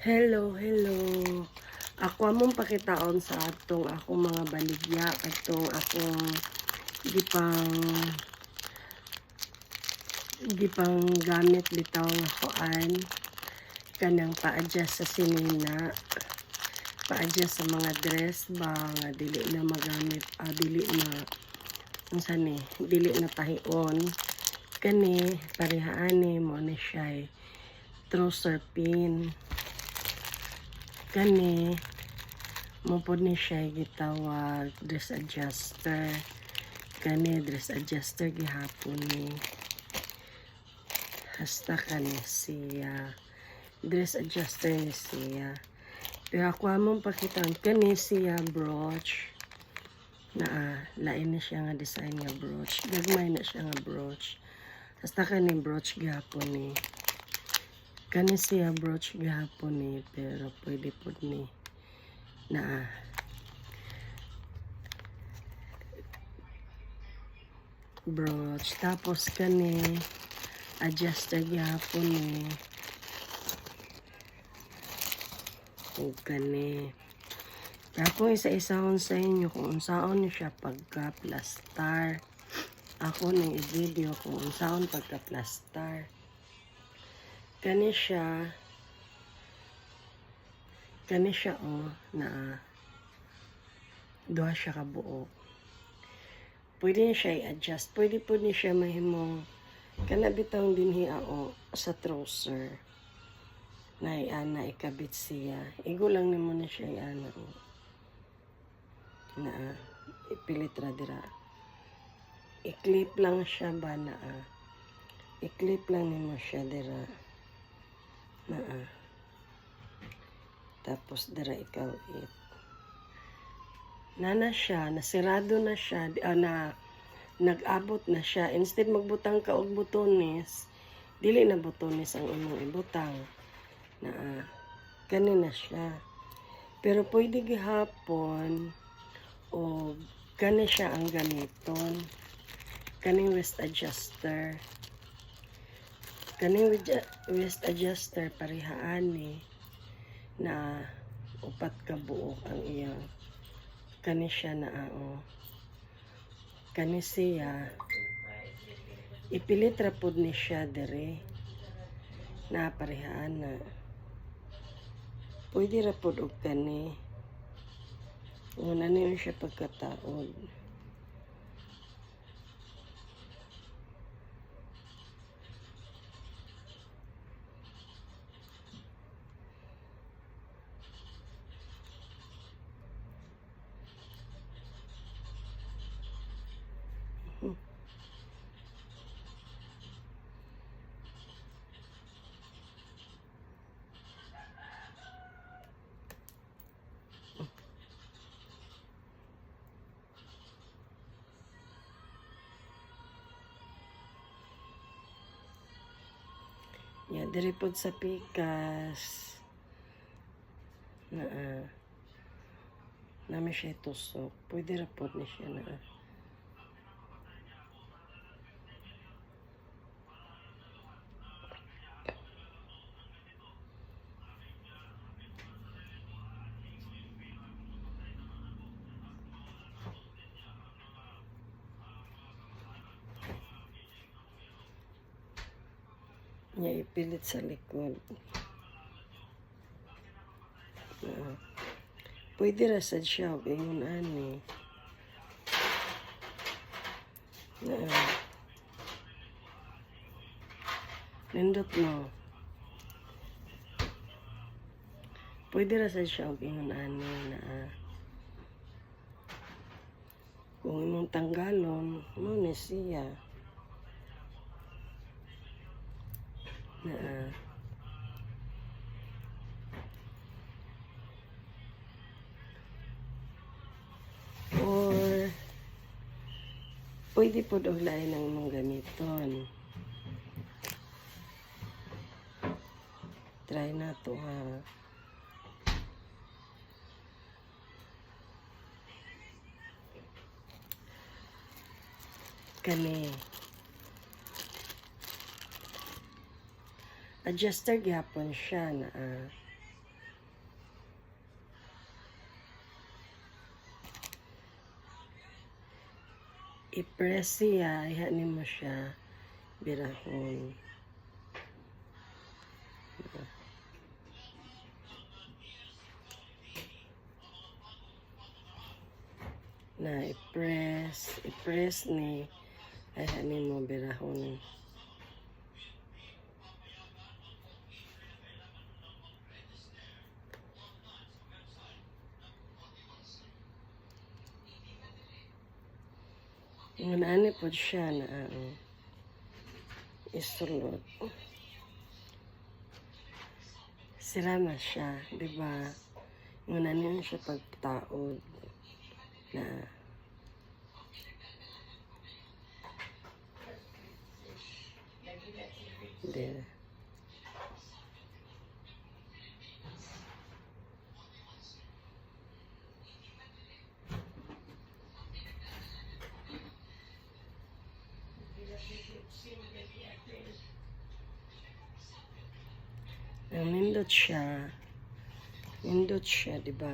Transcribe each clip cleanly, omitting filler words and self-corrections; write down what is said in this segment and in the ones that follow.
Hello, hello. Ako among pakitaon sa atong akong mga baligya atong akong gipang gipang gamit bitaw nga kuan kanang pa-adjust sa sinina, pa-adjust sa mga dress ba nga dili na magamit, dili na unsa ni, dili na tahion. Kani parehaani mo ni siya trouser pin. Kani mupod ni siya gitawag dress adjuster. Kani dress adjuster gihapon ni hasta kani siya dress adjuster ni siya. Pero ako among pakitaan kani siya brooch na lain na siya nga design nga brooch, gagmay na siya nga brooch. Hasta kani brooch gihapon ni kani siya brooch gihapon ni, pero pwede pod ni na brooch. Tapos kani adjuster gihapon ni o kani. Ako isa-isahon sa inyo kung unsaon ni siya pagka-plastar. Ako ning i-video kung unsaon pagka-plastar. Kani siya na duha siya ka buo. Pwede niya siya i-adjust. Pwede po niya siya mahimong kana bitaw dinhi sa trouser. Na ikabit siya. Igo lang nimo na siya na ipilit ra dira. I-clip lang siya ba na i-clip lang nimo siya dira na tapos dira ikaw nana siya, nasirado na siya, na nag-abot na siya. Instead magbutang ka og butones, dili na butones ang imong ibutang na kani na siya. Pero pwede gihapon o kani siya ang gamiton, kaning wrist adjuster. Kaning wrist adjuster parehaani na upat ka buok ang iyang kani siya na kani siya ipilit ra pud ni siya dire na parehaan na pwede ra pud og kani una niyo siya pagkataod. Ya, diri pod sa pikas na namin siya tusok. Pwede ra pod ni siya na niya ipilit sa likod. Pwede ra sad siya og ingon ani. Nindot mo. Pwede ra sad siya og ingon ani na kung imong tanggalon mo ni siya na or pwede po og lain ang imong gamiton. Try na to ha. Kani adjuster gyapon siya na I-press siya, ihanin mo siya, birahon. Na i-press ni, ihanin mo, birahon. Ngun ani po siya na isulod. Sira na siya, di ba? Ngun ani na siya pagtaod na di. Nindot siya. Nindot siya, di ba?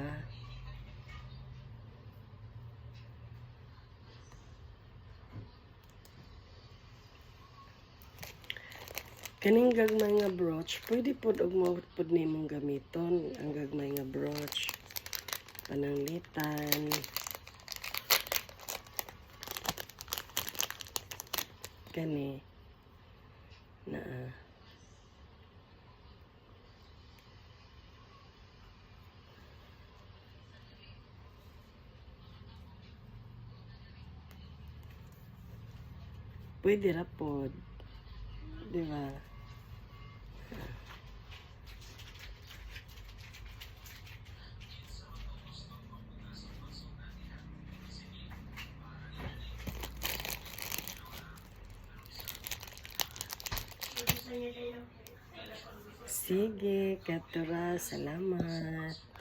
Kaning gagmay nga brooch, pwede pod og mo pod nimong gamiton ang gagmay nga brooch. Pananglitan. Kani na pwede ra pod, di ba? Sige, Katura, salamat.